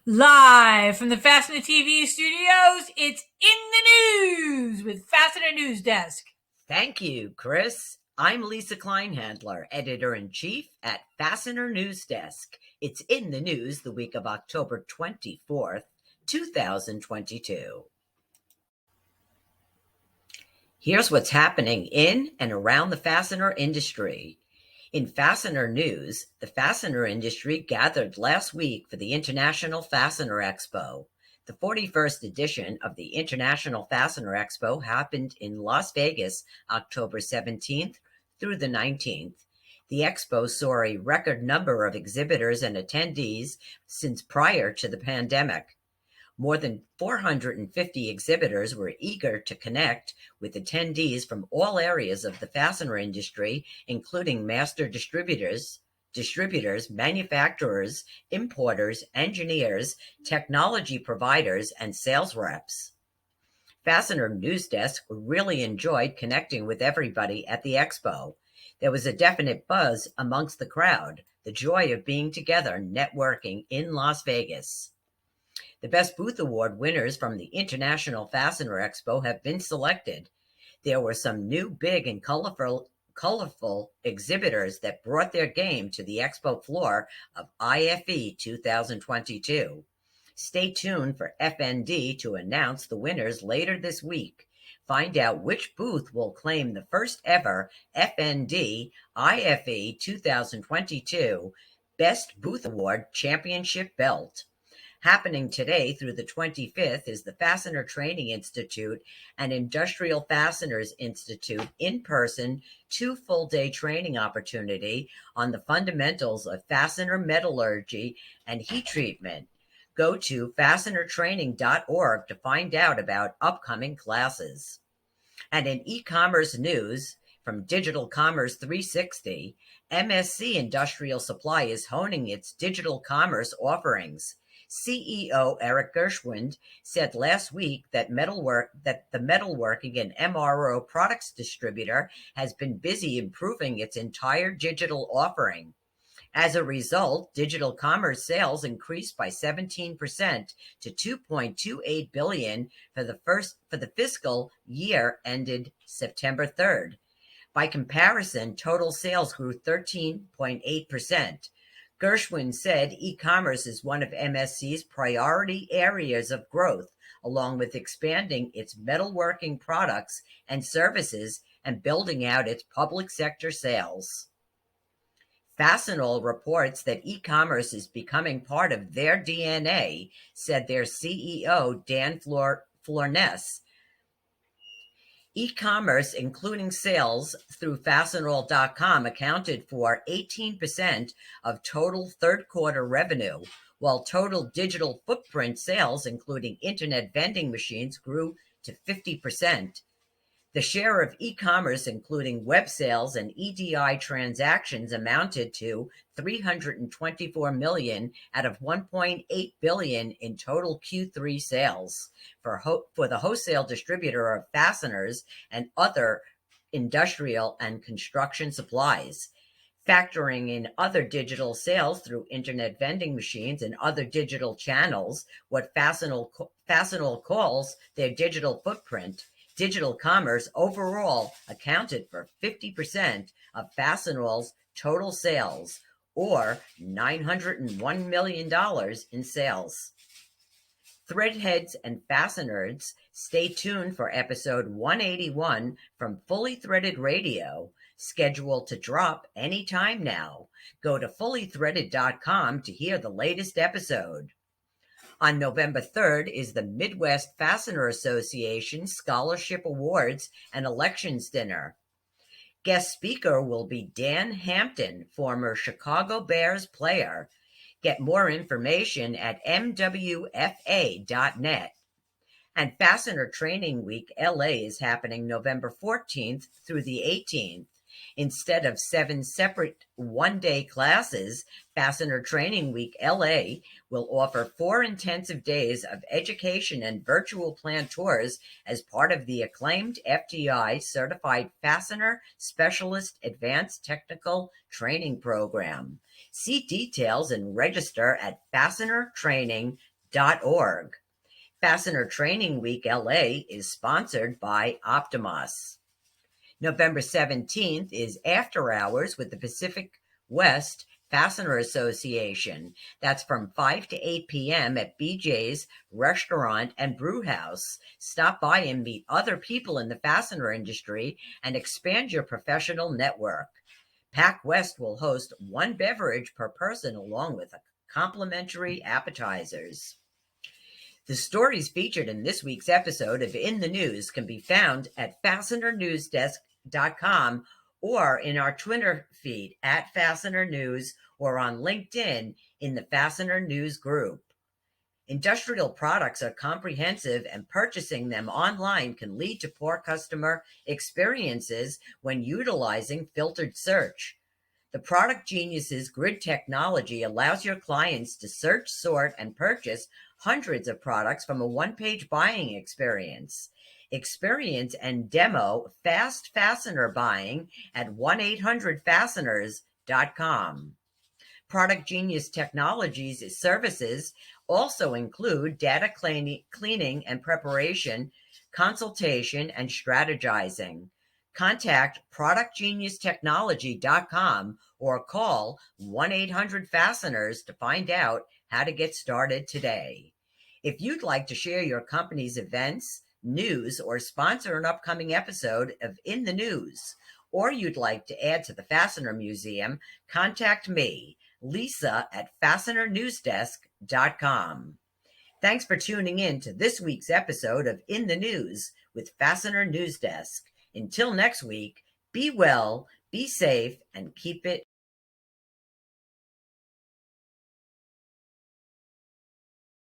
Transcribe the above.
Live from the Fastener TV studios, it's In the News with Fastener News Desk. Thank you, Chris. I'm Lisa Kleinhandler, Editor-in-Chief at Fastener News Desk. It's in the news the week of October 24th, 2022. Here's what's happening in and around the fastener industry. In Fastener News, the fastener industry gathered last week for the International Fastener Expo. The 41st edition of the International Fastener Expo happened in Las Vegas, October 17th through the 19th. The expo saw a record number of exhibitors and attendees since prior to the pandemic. More than 450 exhibitors were eager to connect with attendees from all areas of the fastener industry, including master distributors, manufacturers, importers, engineers, technology providers, and sales reps. Fastener News Desk really enjoyed connecting with everybody at the expo. There was a definite buzz amongst the crowd, the joy of being together, networking in Las Vegas. The Best Booth Award winners from the International Fastener Expo have been selected. There were some new, big, and colorful exhibitors that brought their game to the expo floor of IFE 2022. Stay tuned for FND to announce the winners later this week. Find out which booth will claim the first ever FND IFE 2022 Best Booth Award Championship belt. Happening today through the 25th is the Fastener Training Institute and Industrial Fasteners Institute in-person 2 full-day training opportunity on the fundamentals of fastener metallurgy and heat treatment. Go to fastenertraining.org to find out about upcoming classes. And in e-commerce news from Digital Commerce 360, MSC Industrial Supply is honing its digital commerce offerings. CEO Eric Gershwind said last week that the metalworking and MRO products distributor has been busy improving its entire digital offering. As a result, digital commerce sales increased by 17% to $2.28 billion for the fiscal year ended September 3rd. By comparison, total sales grew 13.8%. Gershwin said e-commerce is one of MSC's priority areas of growth, along with expanding its metalworking products and services and building out its public sector sales. Fastenal reports that e-commerce is becoming part of their DNA, said their CEO, Dan Florness. E-commerce, including sales through Fastenal.com, accounted for 18% of total third quarter revenue, while total digital footprint sales, including internet vending machines, grew to 50%. The share of e-commerce, including web sales and EDI transactions, amounted to $324 million out of $1.8 billion in total Q3 sales for the wholesale distributor of fasteners and other industrial and construction supplies. Factoring in other digital sales through internet vending machines and other digital channels, what Fastenal calls their digital footprint, digital commerce overall accounted for 50% of Fastenal's total sales, or $901 million in sales. Threadheads and fasteners, stay tuned for episode 181 from Fully Threaded Radio, scheduled to drop anytime now. Go to fullythreaded.com to hear the latest episode. On November 3rd is the Midwest Fastener Association Scholarship Awards and Elections Dinner. Guest speaker will be Dan Hampton, former Chicago Bears player. Get more information at mwfa.net. And Fastener Training Week LA is happening November 14th through the 18th. Instead of 7 separate one-day classes, Fastener Training Week LA will offer 4 intensive days of education and virtual plant tours as part of the acclaimed FTI Certified Fastener Specialist Advanced Technical Training Program. See details and register at fastenertraining.org. fastenernewsdesk.org. Fastener Training Week LA is sponsored by Optimus. November 17th is After Hours with the Pacific West Fastener Association. That's from 5 to 8 p.m. at BJ's Restaurant and Brew House. Stop by and meet other people in the fastener industry and expand your professional network. Pac West will host one beverage per person along with complimentary appetizers. The stories featured in this week's episode of In the News can be found at FastenerNewsDesk.com or in our Twitter feed at Fastener News or on LinkedIn in the Fastener News group. Industrial products are comprehensive, and purchasing them online can lead to poor customer experiences when utilizing filtered search. The Product Genius's grid technology allows your clients to search, sort, and purchase hundreds of products from a one-page buying experience. Experience and demo fast fastener buying at 1-800-Fasteners.com. Product Genius Technologies services also include data cleaning and preparation, consultation, and strategizing. Contact productgeniustechnology.com or call 1-800-Fasteners to find out how to get started today. If you'd like to share your company's events, news, or sponsor an upcoming episode of In the News, or you'd like to add to the Fastener Museum, contact me, Lisa, at FastenerNewsDesk.com. Thanks for tuning in to this week's episode of In the News with Fastener News Desk. Until next week, be well, be safe, and keep it